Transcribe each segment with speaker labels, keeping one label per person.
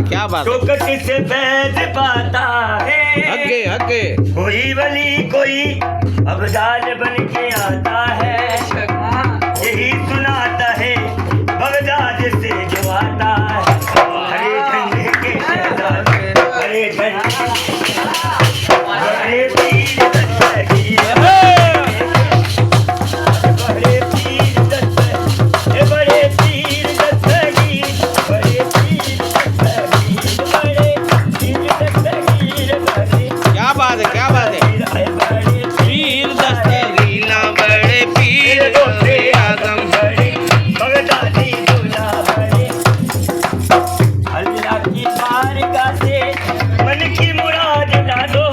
Speaker 1: क्या बात है।
Speaker 2: चौकट से फैज पाता है,
Speaker 1: हगे हगे
Speaker 2: कोई वली कोई अबदाल बन के आता है, यही सुनाता है बगदाद से जो आता है। हरे झंडे के शहजादे, हरे झंडे बड़े पीर दस्तगीर, बड़े पीर दस्तगीर, बड़े पीर दस्तगीर, बड़े पीर दस्तगीर, बड़े पीर दस्तगीर, बड़े
Speaker 1: क्या बात है, क्या बात है। पीर दस्तगीर बड़े पीर गौसे आजम
Speaker 2: बड़े बगदादी दूल्हा बड़े, अल्लाह की बारगाह से मन की मुराद ला दो,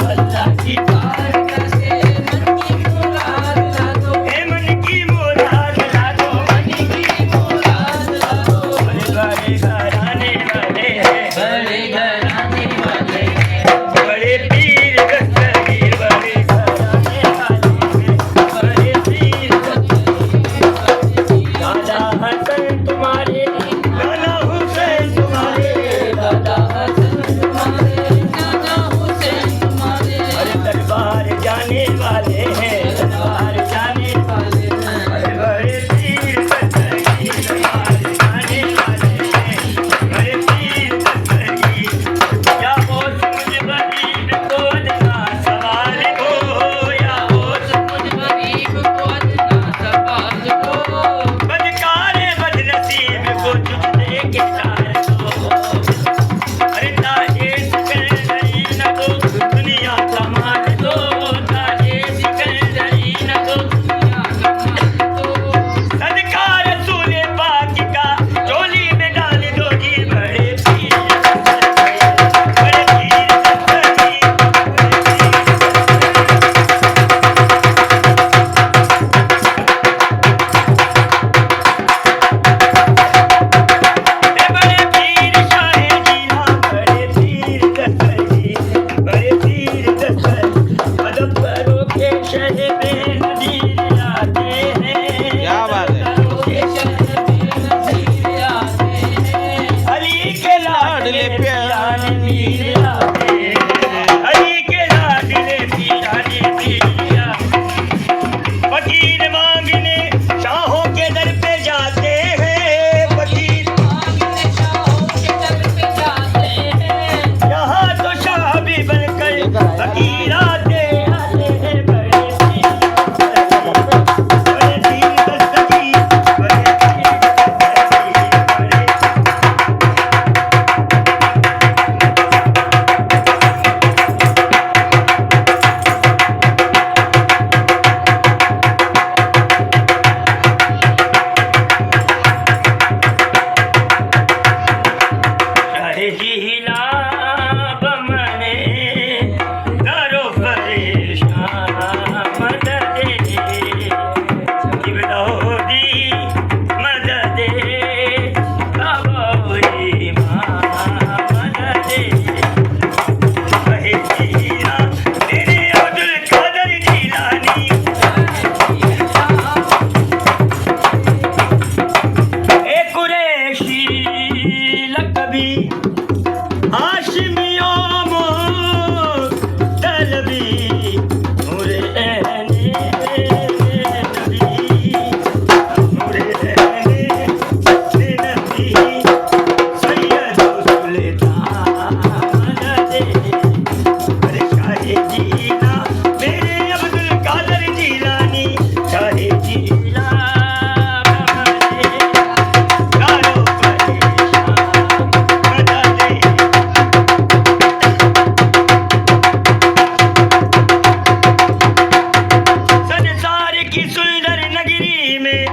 Speaker 2: अल्लाह की बारगाह से मन की मुराद ला दो, हे मन की मुराद ला दो, मन की मुराद ला दो। बड़े बड़े घराने वाले हैं, बड़े घराने वाले हैं, बड़े पीर दस्तगीर बड़े घराने वाले हैं, बड़े पीर दादा हसन तुम्हारे, नाना हुसैन तुम्हारे, दादा हसन तुम्हारे, नाना हुसैन तुम्हारे, अरे दरबार जाने वाले हैं, दरबार जाने वाले हैं, अरे बड़े पीर दस्तगीर दरबार जाने वाले हैं, बड़े पीर दस्तगीर। या होश मुझ गरीब को अदना सवाल को, या होश मुझ गरीब को अदना सवाल को, बदकारे बदनसीब को तुझसे के तार को, अरे ताजे सिकंदरी न दो दुनिया कमाल दो, ताजे सिकंदरी न दो दुनिया कमाल दो, सदका रसूल पाक का चोली में डाल दो जी, बड़े पीर दस्तगीर, बड़े पीर दस्तगीर, बड़े पीर शाहे जीना, बड़े पीर दस्तगीर, बड़े पीर दस्तगीर, अदब करो के शहर में नदीर आते हैं,
Speaker 1: क्या बात है।
Speaker 2: करो के शहर में नदीर आते हैं, अली के लाडले प्यारे पीर आते हैं, अली के लाडले प्यारे पीर आते हैं, फकीर मांगने शाहों के दर पे जाते हैं, फकीर मांगने शाहों के दर पे जाते हैं, यहाँ तो शाह भी बनकर फकीर आते हैं, बड़े पीर दस्तगीर, बड़े पीर दस्तगीर, बड़े पीर दस्तगीर, बड़े शाहे जिला बमने दरो परेशान मददे, जिबदौदी मददे, बाबूरी माँ मददे, शाहे जिला मेरे अब्दुल कादर जिलानी, ए कुरैशी लकबी हाशिमियों मोतलबी, नूरे ऐने नबी, नूरे ऐने नबी, सैयद सुल्तान मददे, अरे शाहे जीना मेरे अब्दुल कादर जिलानी, शाहे जीला बमने दारो परेशान मददे, संसार की सुंदर नगरी में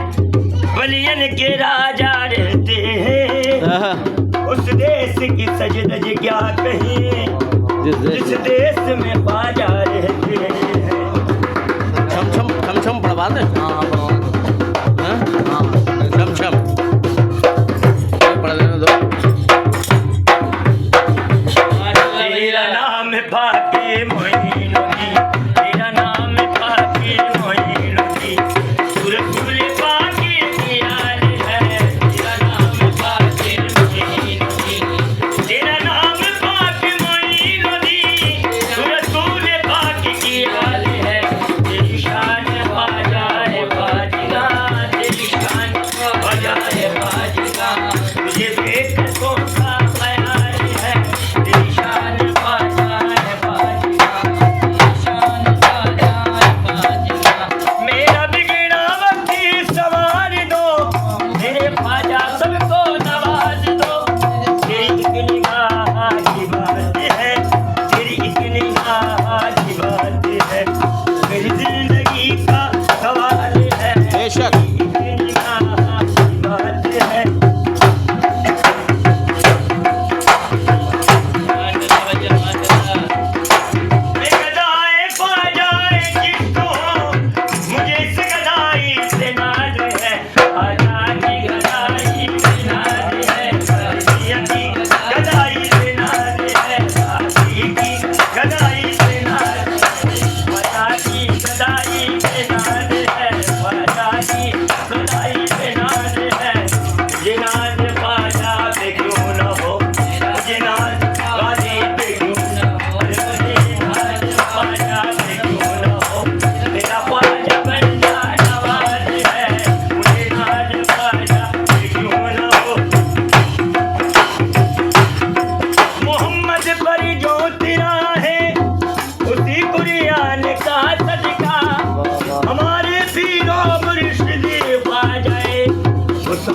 Speaker 2: वलियन के राजा रहते हैं, उस देश की सजदज क्या कहिए, जिस देश में ख्वाजा रहते हैं।
Speaker 1: छम छम पढ़वा दे। हाँ? छम छम पढ़ देने दो।
Speaker 2: तेरा नाम पाके मोइनुद्दीन, तेरा नाम पाके मोइनुद्दीन, सुरसुल पाके प्यार है, तेरा नाम पाके मोइनुद्दीन,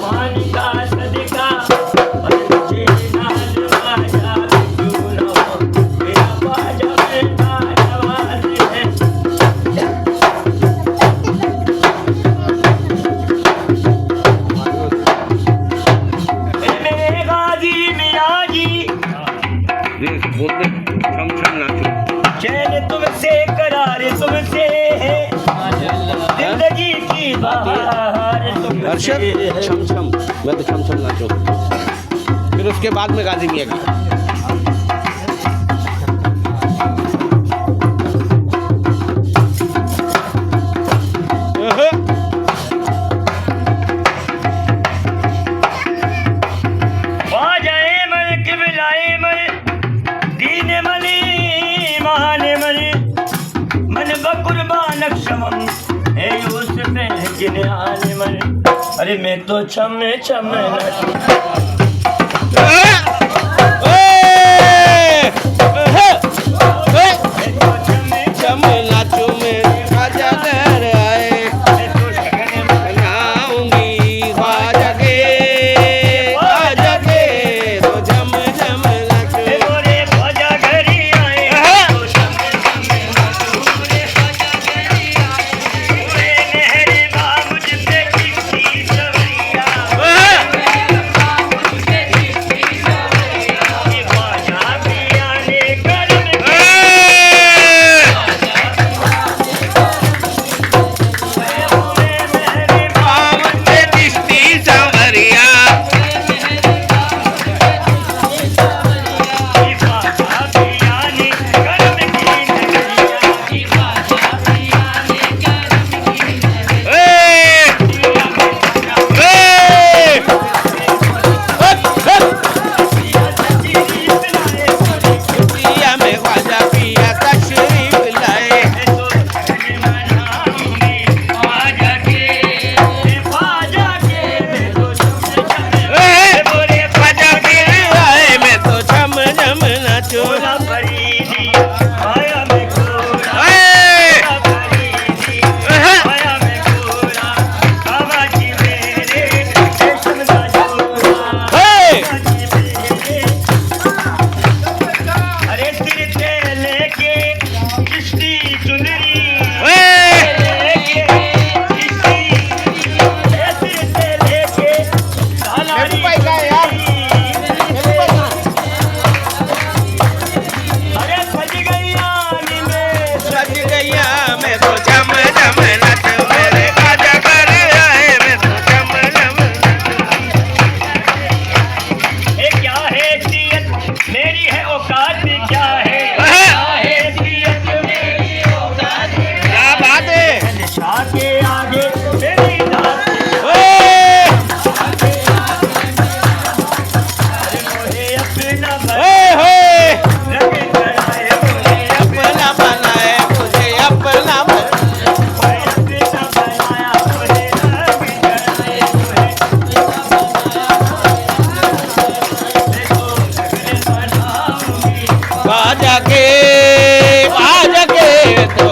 Speaker 2: पानी का सदका और तुझे नाल बाजा क्यों न हो तेरा बाजा मेरा नवाज है। मेरे गाजी मियाँ जी
Speaker 1: बोलते छम छम नाचो।
Speaker 2: चैन तुमसे करार तुमसे है जिंदगी की बहार
Speaker 1: हर्षद
Speaker 2: तुमसे है।
Speaker 1: छम छम, मैं तो छम छम नाचो। फिर उसके बाद में गाजी मियाँ की।
Speaker 2: बाजाए मल किबलाए मल दीन मली महान मल मन बकुरबान क्षमम है यूसुफ जिन आन मल। अरे मैं तो छम छम नाचूं।
Speaker 1: छम नाचो मेरे ख्वाजा घर आए, बनाऊंगी ख्वाजा के तो झम झम नाचो।
Speaker 2: मोरे ख्वाजा घरी आए तो छम छम नाचूं। मोरे ख्वाजा घरी आए मोरे नहरे बाबूज से किसी सवरिया ख्वाजा पिया ने करम
Speaker 1: बाबूजी चिश्ती संवरिया, पिया में ख्वाजा पिया तशरीफ लाए। ख्वाजा फिर आए मैं तो झम झम नाचो।
Speaker 2: अरे तिरते लेके किश्ती चुनरी
Speaker 1: सज गैया मैं तो झम झम नाचो, मेरे ख्वाजा घर आए मैं तो झम झम
Speaker 2: क्या हैसियत मेरी है औकात क्या है हैसियत मेरी औकात
Speaker 1: क्या बात है।
Speaker 2: शाह के आगे मेरी जात मुझे अपना
Speaker 1: अपना बनाए मुझे अपना ख्वाजा के तो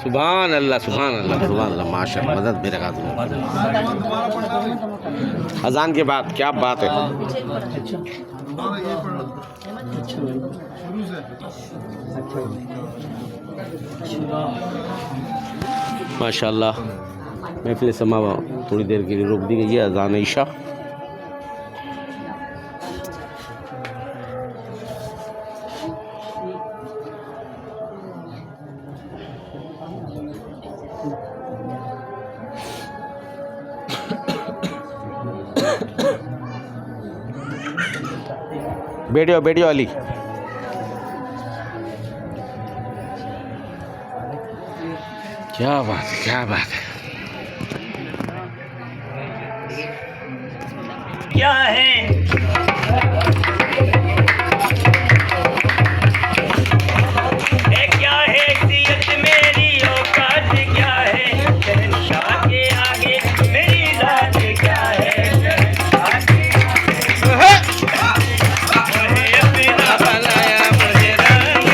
Speaker 1: सुभान अल्लाह सुभान अल्लाह सुभान अल्लाह माशा मदद मेरे का अजान के बाद क्या बात है। माशाअल्लाह महफिल समा थोड़ी देर के लिए रोक दी गई है अजान ईशा। बैठियो बैठियो अली। क्या बात है क्या बात है।
Speaker 2: क्या है क्या है सीयत मेरी औकात क्या है शहंशाह के आगे मेरी जात क्या है शहंशाह के आगे अपना
Speaker 1: बनाया मुझे रंग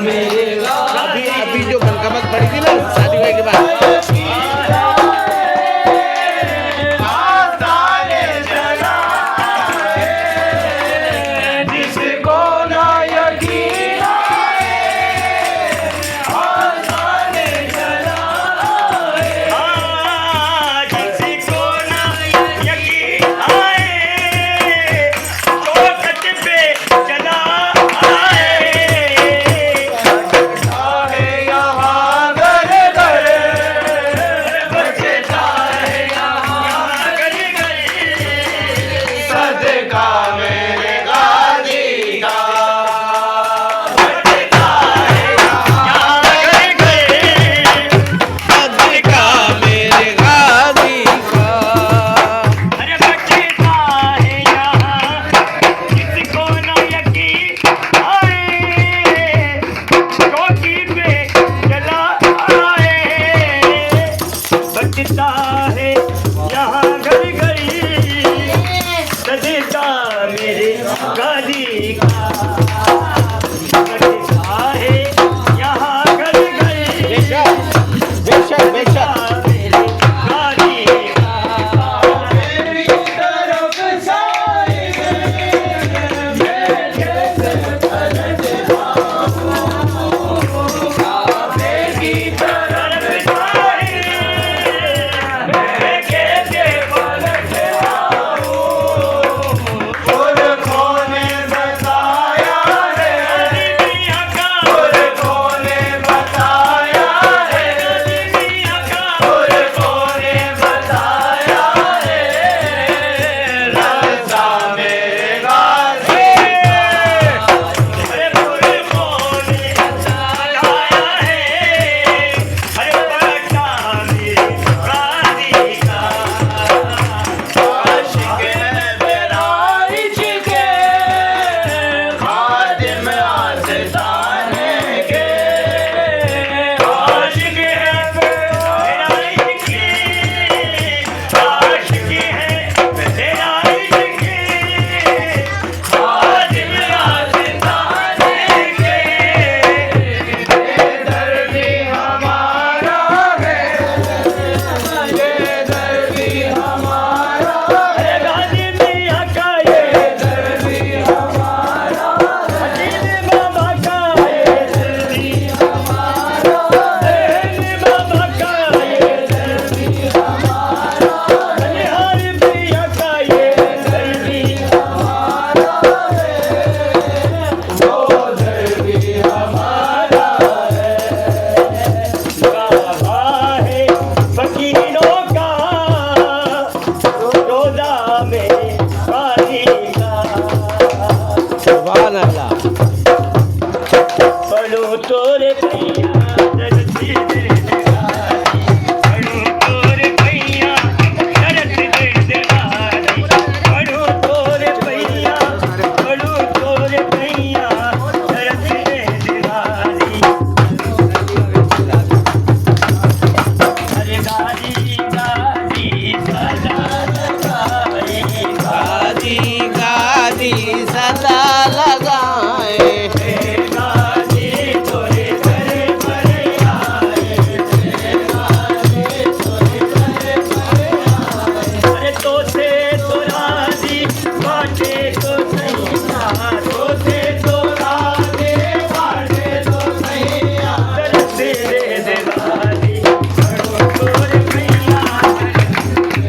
Speaker 2: मेरे गाजी
Speaker 1: अभी जो बनकमत पड़ी थी ना शादी हुए के बाद
Speaker 2: जिसको ना यकीन जिसको ना यकीन आए चौखट पे चला आए यहाँ घर घर बचता है यहाँ घर घर सदका मेरे गाजी का बचता है यहाँ घर घर
Speaker 1: सदका मेरे गाजी का
Speaker 2: अरे बचता है यहाँ किसको ना यकीन आए चौकी पे चला आए बचता है यहाँ घर घर सदका मेरे गाजी का बचता है यहाँ घर घर
Speaker 1: बेशक बेशक बेशक
Speaker 2: मेरे गाजी तरफ फकीरों का रोजा में गाजी का
Speaker 1: सुभान अल्लाह
Speaker 2: पढ़ो तोरे भैया दरसी दे दे गाजी पढ़ो तोरे भैया दरसी दे दे गाजी पढ़ो तोरे भैया दरसी दे दे गाजी अरे गाजी गाजी सदा लगाई
Speaker 1: गाजी गाजी सदा लगाए
Speaker 2: गाजी तोरे घर पर आए अरे तो से तो राजी बाटे तो सही तो से तो राजी बाटे तो सही दे दे गाजी पढ़ो तोरे भैया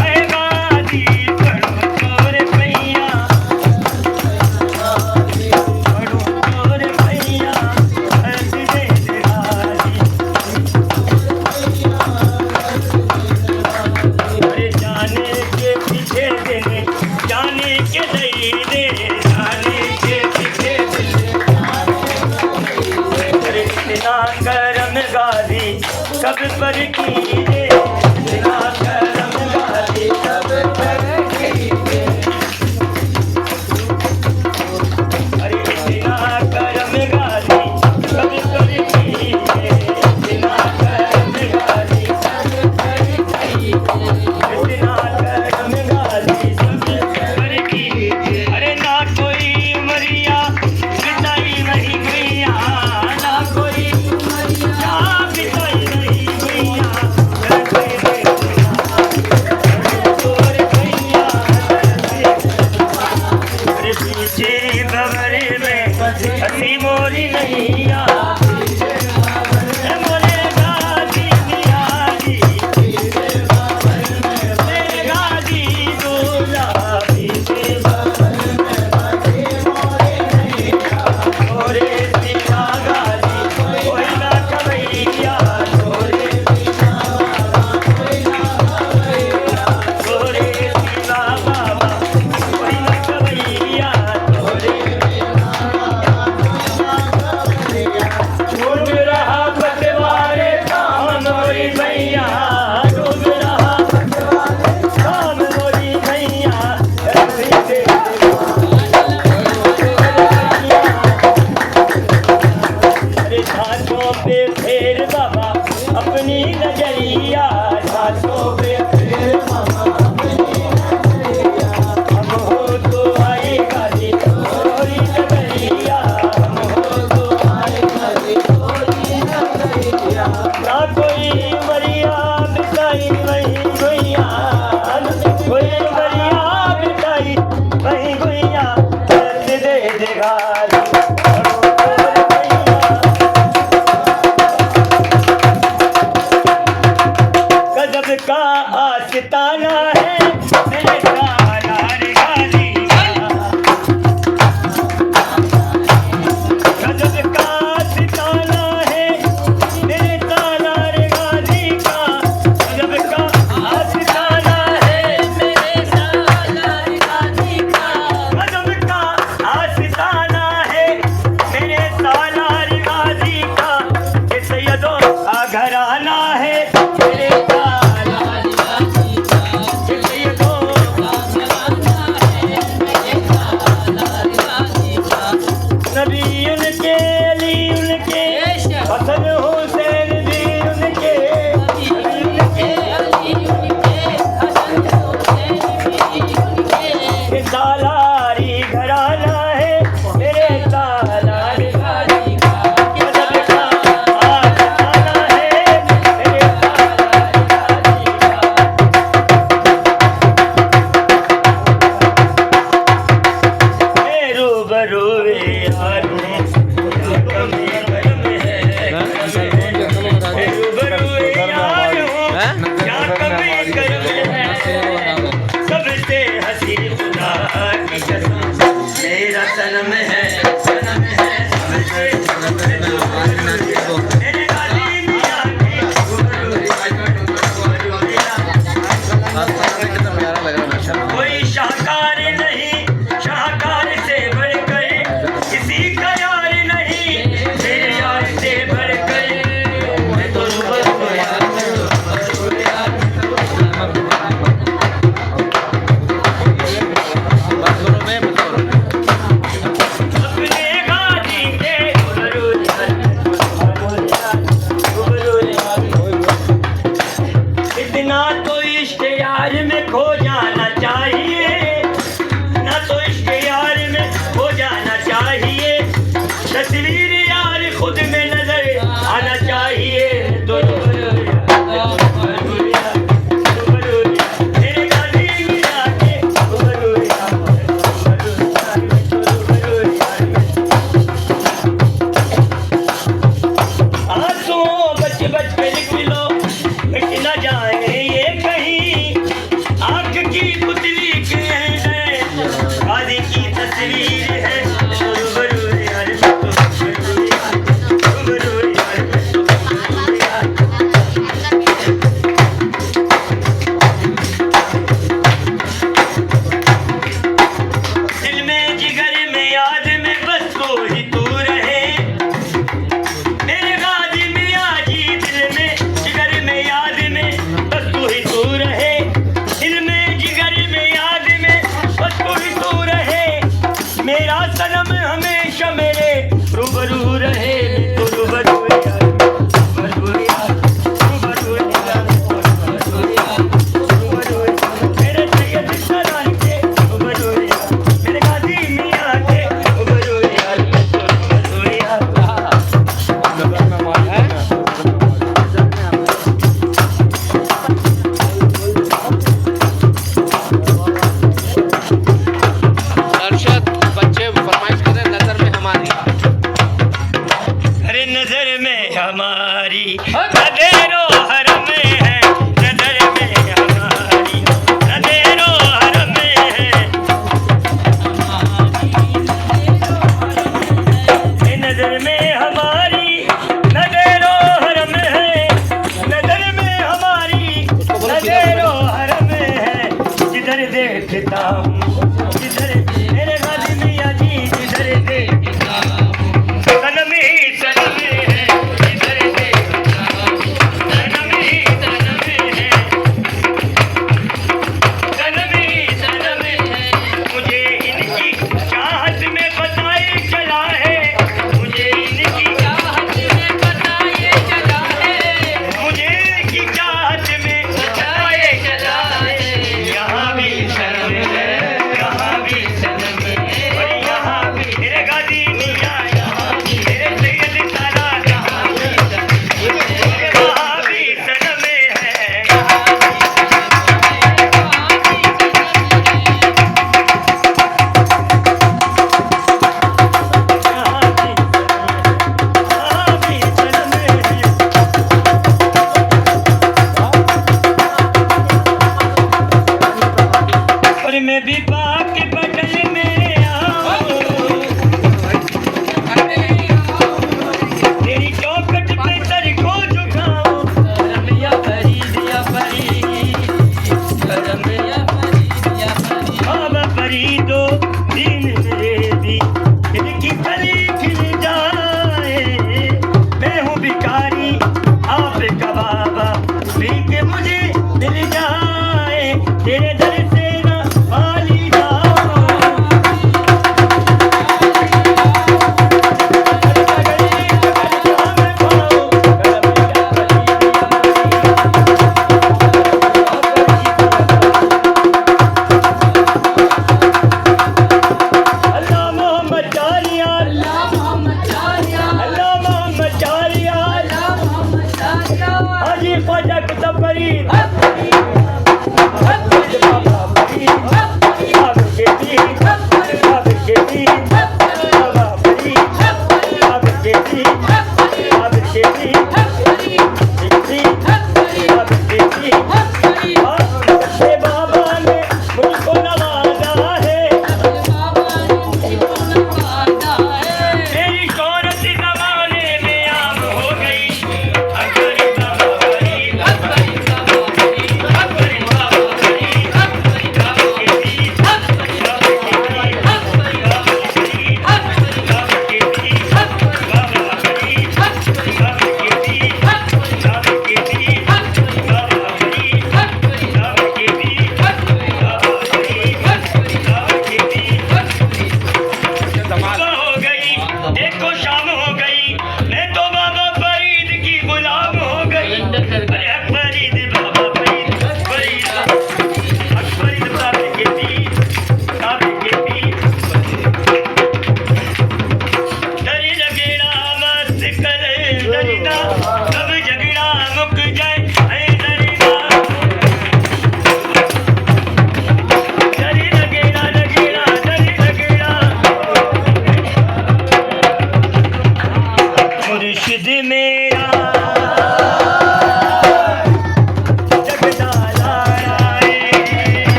Speaker 2: अरे गाजी पढ़ो तोरे भैया पढ़ो तोरे भैया दे दे गाजी अरे जाने के पीछे देने जाने के नहीं दे जाने के पीछे देने अरे इतना करम गाजी सब पर कीजिए इतना करम गाजी सब पर कीजिए अरे इतना करम गाजी सब पर कीजिए इतना करम गाजी सब पर कीजिए इतना करम गाजी सब पर कीजिए अरे ना कोई मरिया बिताई नहीं गैया ना कोई घाटों पे फेर बाबा अपनी नजरिया, घाटों पे फेर बाबा अपनी नजरिया। हम हो तो आए गाजी थोड़ी नजरिया, हम हो तो आए गाजी थोड़ी नजरिया। ना कोई मरिया बिताई वही गुइया, कोई मरिया बिताई वही गुइया, दर्द दे देगा का आस्ताना है मेरे सालार गाजी का, गजब का आस्ताना है मेरे सालार गाजी का, गजब का आस्ताना है मेरे सालार गाजी का, गजब का आस्ताना है मेरे सालार गाजी का। ये सैयदों का घराना है मेरे नबी उनके, अली उनके, हसन हुसैन भी उनके, नबी उनके, अली उनके, हसन हुसैन भी उनके। सालारी घराना है मेरे सालार गाजी का, गजब का आस्ताना है मेरे सालार गाजी का। मेरू बरूवे सबसे हसी खुदा की कसम मेरा सनम है, सनम है मेरे गाली मियां की कोई शाहकार नहीं, शाहकार से बढ़कर किसी का यार नहीं, मेरे यार से बढ़कर मैं तो इतना तो इश्क यार में खो जाना चाहिए, ना तो इश्क यार में खो जाना चाहिए, तस्वीर यार खुद में नजर आना चाहिए। मेरे गाजी मियां के आंसुओं बच बच के लिख लो, मिट न जाए ये कहीं, आंख की पुतली के हैं गाजी की तस्वीर है। दिल में जिगर में याद में बस तू ही तू रहे मेरे गाजी मियां जी, दिल में जिगर में याद में बस तू ही तू रहे, दिल में जिगर में याद में बस तू ही तू रहे, मेरा सनम हमेशा मेरे रूबरू रहे। तो रूबरू यार, रूबरू यार, रूबरू यार, रूबरू यार, मेरे सैयद सलार के रूबरू यार, मेरे गाजी मियां के रूबरू यार, रूबरू यार।
Speaker 1: अरशद बच्चे फरमाइश कर रहे हैं, नजर में हमारी,
Speaker 2: अरे नजर में हमारी नज़रो हरम है, नजर में हमारी नज़रो हरम है, नजर में हमारी नज़रो हरम है, नजर में हमारी नज़रो हरम है। जिधर देखता हूँ, जिधर मेरे गाजी मियां जी, जिधर देखता हूँ सनम ही सनम है, जिधर देखता हूँ सनम ही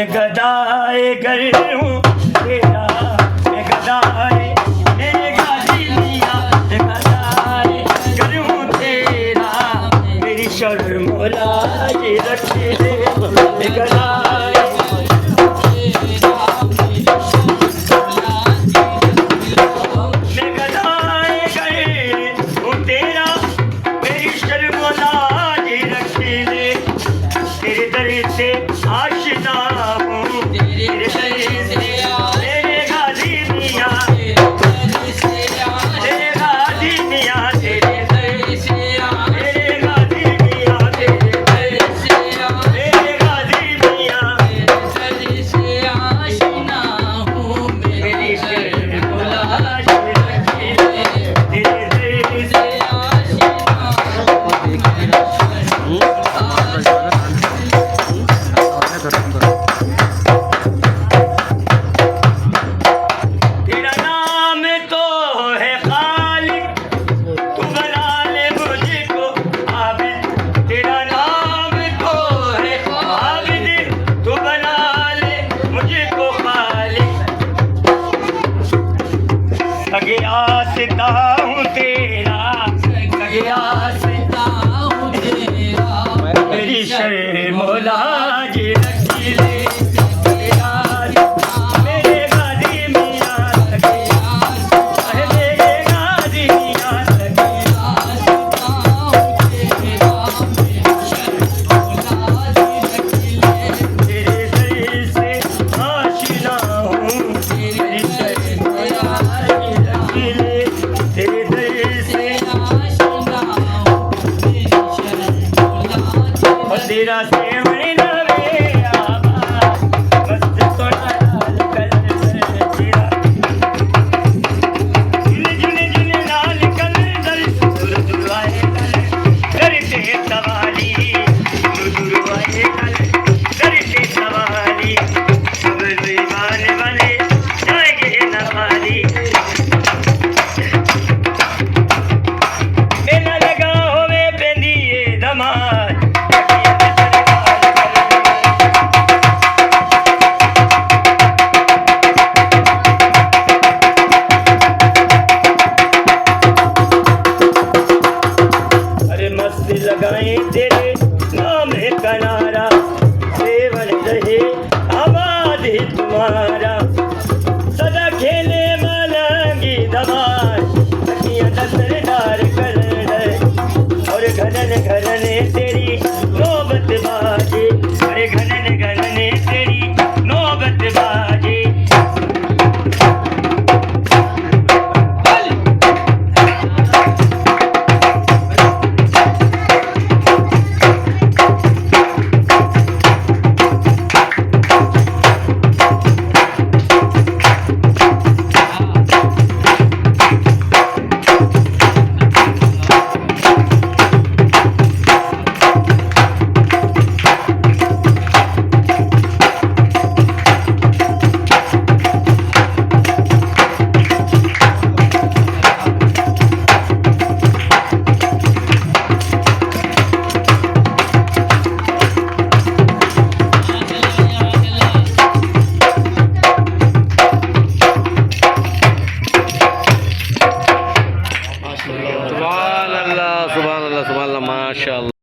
Speaker 2: गदाए घर हूँ तेरा, मैं गदाए मेरे गाजी मियाँ, मैं गदाए घर हूँ तेरा, मेरी शर्म लाज रखे दे, मैं गदाए मेरी शर्म लाज रखी ले, मेरे गाजी मियाँ मेरे गाजी मियाँ तेरे दर से आशिना हूँ, मेरी शर्म लाज रखी ले, तेरे दर से तेरा सेवन लवे आबा मस्त सोना लाल कलर तेरा झुल झुल लाल कलर दूर दूर आए करते सवारी, दूर आए करते सवारी, सब बेईमान बने जाएंगे नवारी, मेला लगा होवे पेंदिए धमाल लगाए तेरे नाम है कनारा, घनन घनने तेरी नौबत बाजे, अरे घनन घनने तेरी नौबत बाजे।
Speaker 1: सुभान अल्लाह, सुभान अल्लाह, सुभान अल्लाह, माशाअल्लाह।